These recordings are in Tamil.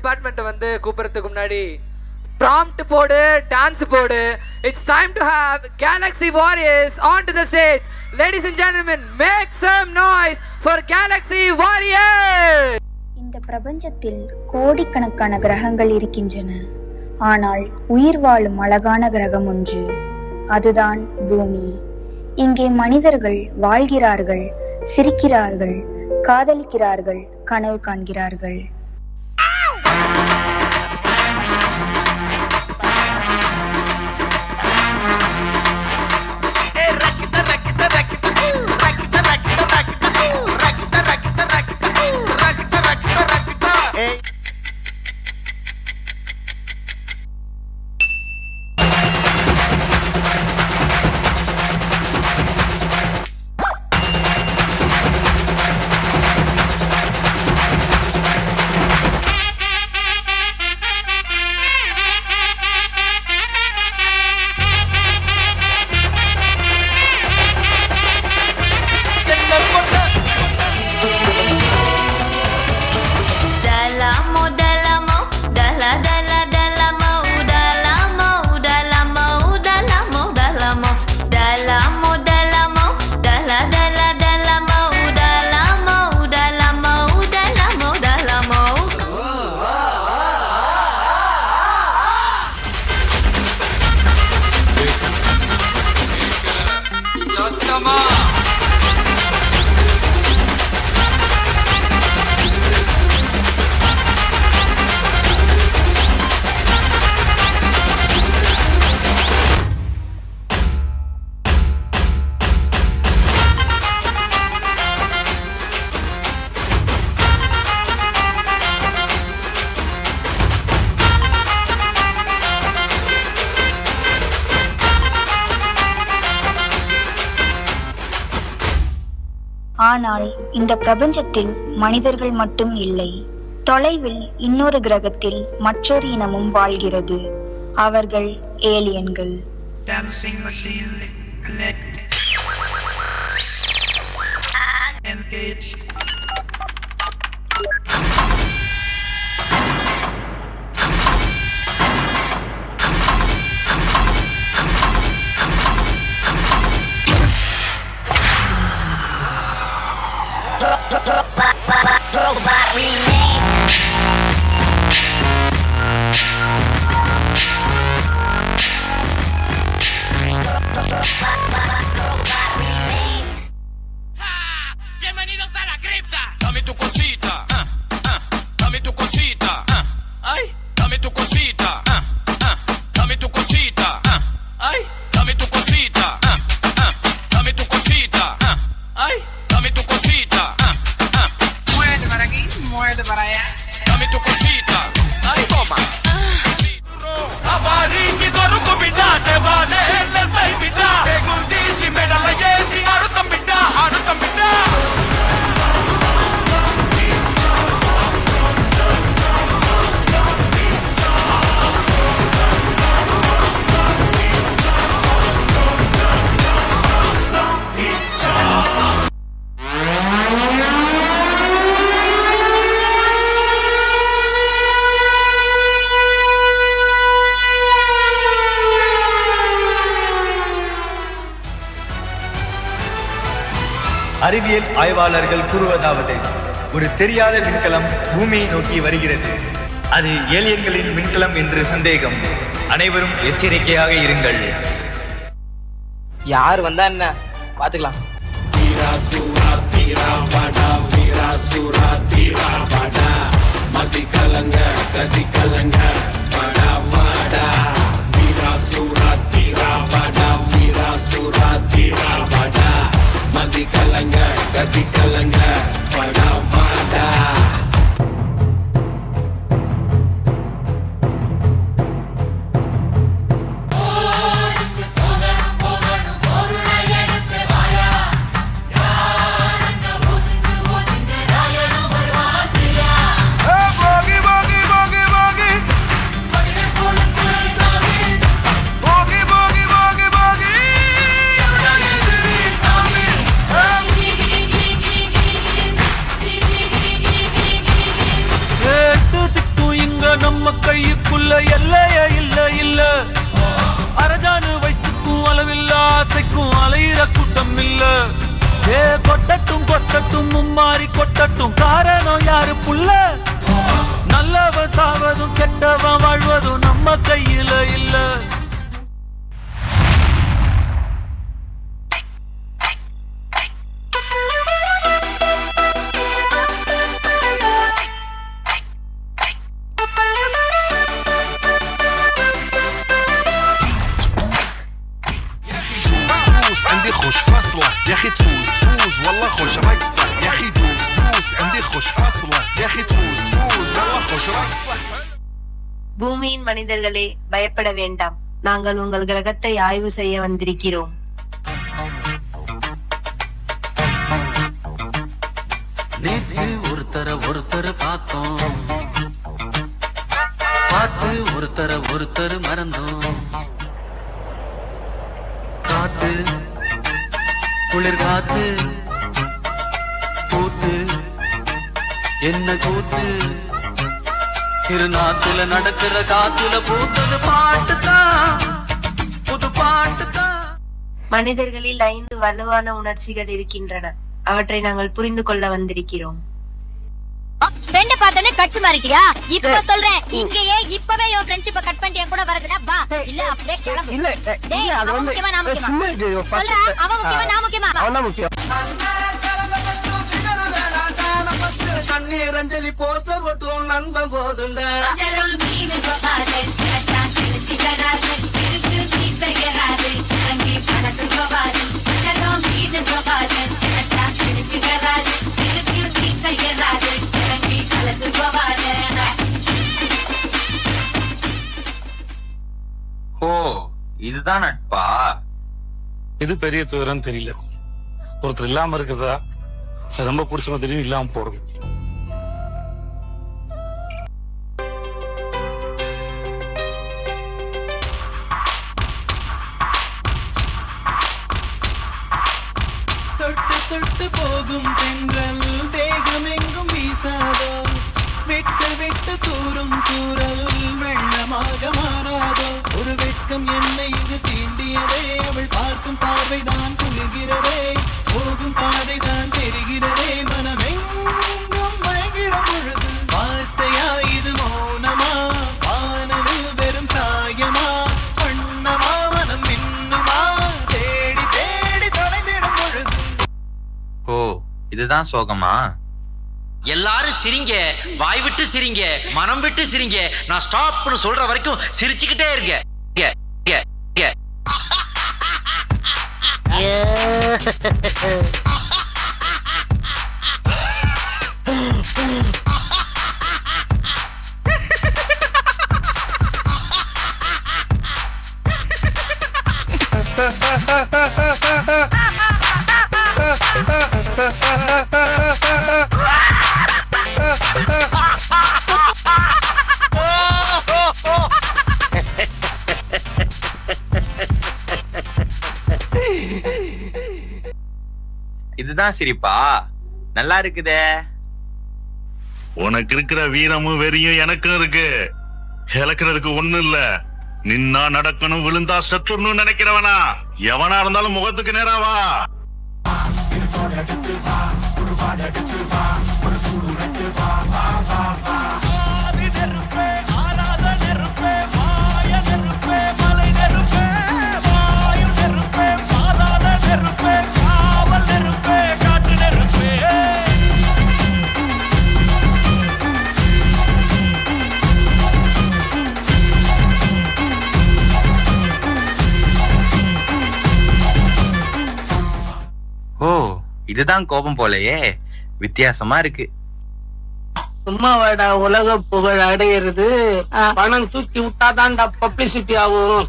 டிபார்ட்மெண்ட் வந்து கூப்பிடுறதுக்கு முன்னாடி ப்ராம்ப்ட் போடு, டான்ஸ் போடு. It's time to have Galaxy Warriors onto the stage. Ladies and gentlemen, make some noise for Galaxy Warriors. இந்த பிரபஞ்சத்தில் கோடிக்கணக்கான கிரகங்கள் இருக்கின்றன. ஆனால் உயிர் வாழும் அழகான கிரகம் ஒன்று, அதுதான் பூமி. இங்கே மனிதர்கள் வாழ்கிறார்கள், சிரிக்கிறார்கள், காதலிக்கிறார்கள், கனவு காண்கிறார்கள். ஆனால் இந்த பிரபஞ்சத்தில் மனிதர்கள் மட்டும் இல்லை. தொலைவில் இன்னொரு கிரகத்தில் மற்றொரு இனமும் வாழ்கிறது. அவர்கள் ஏலியன்கள். Bienvenidos a la cripta. Dame tu cosita, dame tu cosita, ay, dame tu cosita, dame tu cosita, ay, dame tu cosita, dame tu cosita, ay, dame tu cosita, muévete para aquí, muévete para allá, dame tu cosita, ay, toma. Abari ki doru ko bida se vale let's play bida eguldi si mera la yesti arutam bida அறிவியல் ஆய்வாளர்கள் கூறுவதாவது, ஒரு தெரியாத விண்கலம் பூமியை நோக்கி வருகிறது. அது ஏலியன்களின் விண்கலம் என்று சந்தேகம். அனைவரும் எச்சரிக்கையாக இருங்கள். யார் வந்தா என்ன பாத்துக்கலாம். மதி கலங்க கதி கலங்க வடா வடா வீரா சூரா தீரா வடா வீரா சூரா தீரா வடா மதி கலங்க கதி கலங்க வடா வடா. நம்ம கையுக்குள்ள எல்லைய இல்ல இல்ல. அரஜானு வைத்துக்கும் அளவில்ல ஆசைக்கும் அலையிற கூட்டம் இல்ல. ஏ கொட்டட்டும் கொட்டட்டும் மும்மாறி கொட்டட்டும் காரணம் யாரு புள்ள. நல்லவன் சாவதும் கெட்டவன் வாழ்வதும் நம்ம கையில இல்ல. عندي خوش فصلة يا اخي تفوز تفوز والله خوش رقصة يا اخي دوس دوس عندي خوش فصلة يا اخي تفوز تفوز والله خوش رقصة. பூமியின் மனிதர்களே பயப்பட வேண்டாம், நாங்கள் உங்கள் கிரகத்தை ஆய்வு செய்ய வந்திருக்கிறோம். நேற்று ஒருத்தர பார்த்தோம், பார்த்து ஒருத்தர மறந்தோம். காத்து குளிர் காத்து கூத்து என்ன கூத்து, திருநாத்துல நடக்கிற காத்துல பூத்தது பாட்டுதான், புது பாட்டுதான். மனிதர்களில் 5 வலுவான உணர்ச்சிகள் இருக்கின்றன, அவற்றை நாங்கள் புரிந்து கொள்ள வந்திருக்கிறோம். ஃப்ரெண்ட் பார்த்தனே கட்சி மாறிக்கியா? இப்ப சொல்றேன், இங்கேயே இப்பவே your friendship கட் பண்ணிட்டு என் கூட வரதுல வா, இல்ல அப்படியே கிளம்பு. இல்ல டேய், அது அவன் வந்து முக்கியமா நான் முக்கியமா? சும்மா இது சொல்றா, அவன் முக்கியமா நான் முக்கியமா? அவன் தான் முக்கியம். கண்ணீர் அஞ்சலி போத்த போட்டும் நண்பன் போதுண்ட. ஓ, இதுதான் நட்பா? இது பெரிய துயரம் தெரியல. ஒருத்தர் இல்லாம இருக்கிறதா, ரொம்ப பிடிச்சவங்க தெரியும் இல்லாம போறது. தொட்டு தொட்டு போகும் தென்றல் தேகம் எங்கும் வீசாதோ, விட்டு விட்டு தூரும் தூரல் வெள்ளமாக மாறாதோ. ஒரு வெட்கம் என்னை இது தீண்டியதே, அவள் பார்க்கும் பார்வைதான் குளிர்கிறதே, போகும் பாதைதான் தெரிகிறதே, மனமெங்கும் மயங்கிடும் பொழுது. வார்த்தையா இது மௌனமா, வானவில் வெறும் சாயமா, வண்ணமா மனம் மின்னுமா, தேடி தேடி தொலைந்திடும் பொழுது. ஓ, இதுதான் சோகமா? எல்லாரும் சிரிங்க, வாய் விட்டு சிரிங்க, மனம் விட்டு சிரிங்க. நான் ஸ்டாப்னு சொல்ற வரைக்கும் சிரிச்சுக்கிட்டே இருங்க. இதுதான் சிரிப்பா? நல்லா இருக்குதே. உனக்கு இருக்கிற வீரமும் வெறியும் எனக்கும் இருக்கு. இழக்கிறதுக்கு ஒண்ணும் இல்ல. நின்னா நடக்கணும், விழுந்தா செத்துடணும்னு நினைக்கிறவனா எவனா இருந்தாலும் முகத்துக்கு நேராவா. ஓ, இதுதான் கோபம் போலயே. வித்தியாசமா இருக்கு. சும்மாவாடா உலக புகழ் அடையிறது, பணம் தூக்கி விட்டாதான்டா பப்ளிசிட்டி ஆகும்.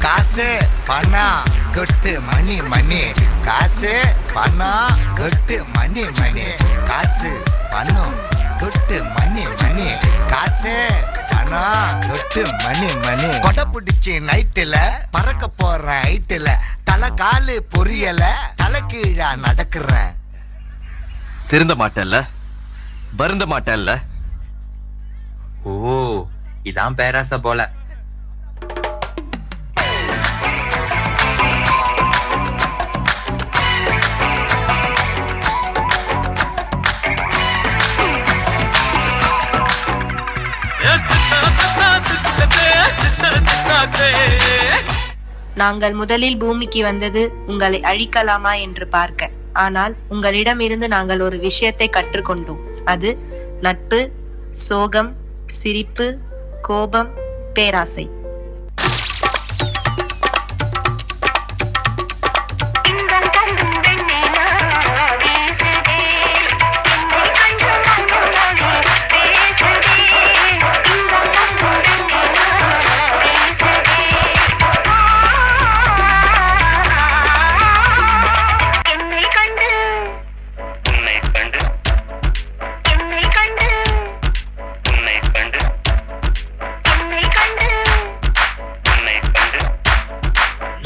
காசு பணம் கொட்டு மணி மணி, காசு பணம் கொட்டு மணி மணி, காசு பணம் கொட்டு மணி மணி, காசு பணம் கொட்டு மணி மணி. கொடை பிடிச்சி நைட்டுல பறக்க போற ஹைட்டுல, தலை காலு பொரியல, தலை கீழா நடக்கிறேன். திருந்த மாட்டேன்ல, வருந்த மாட்டேன்ல. ஓ இதான் பேராசை போல. நாங்கள் முதலில் பூமிக்கு வந்தது உங்களை அழிக்கலாமா என்று பார்க்க. ஆனால் உங்களிடமிருந்து நாங்கள் ஒரு விஷயத்தை கற்றுக்கொண்டோம். அது நட்பு, சோகம், சிரிப்பு, கோபம், பேராசை.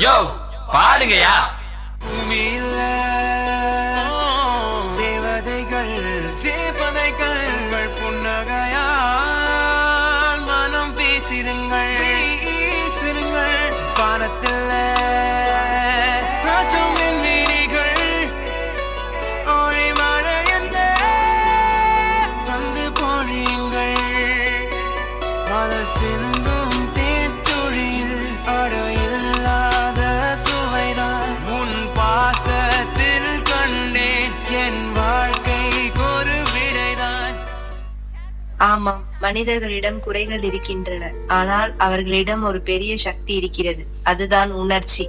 யோ பாடுங்கயா. பூமியில தேவதைகள் புன்னகையால் மனம் பேசிடுங்கள். வானத்தில் மீனிகள் ஒளி மழை என்ன வந்து பொழியுங்கள். மத சிந்தும் தேத்துழியில் அடையில்லாத சுவைதான் உன் பாசத்தில் கண்டேன். என் வாழ்க்கை ஒரு விடைதான். ஆமாம், மனிதர்களிடம் குறைகள் இருக்கின்றன. ஆனால் அவர்களிடம் ஒரு பெரிய சக்தி இருக்கிறது. அதுதான் உணர்ச்சி.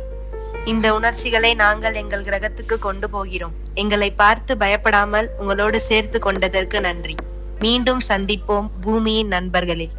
இந்த உணர்ச்சிகளை நாங்கள் எங்கள் கிரகத்துக்கு கொண்டு போகிறோம். எங்களை பார்த்து பயப்படாமல் உங்களோடு சேர்த்து கொண்டதற்கு நன்றி. மீண்டும் சந்திப்போம் பூமியின் நண்பர்களே.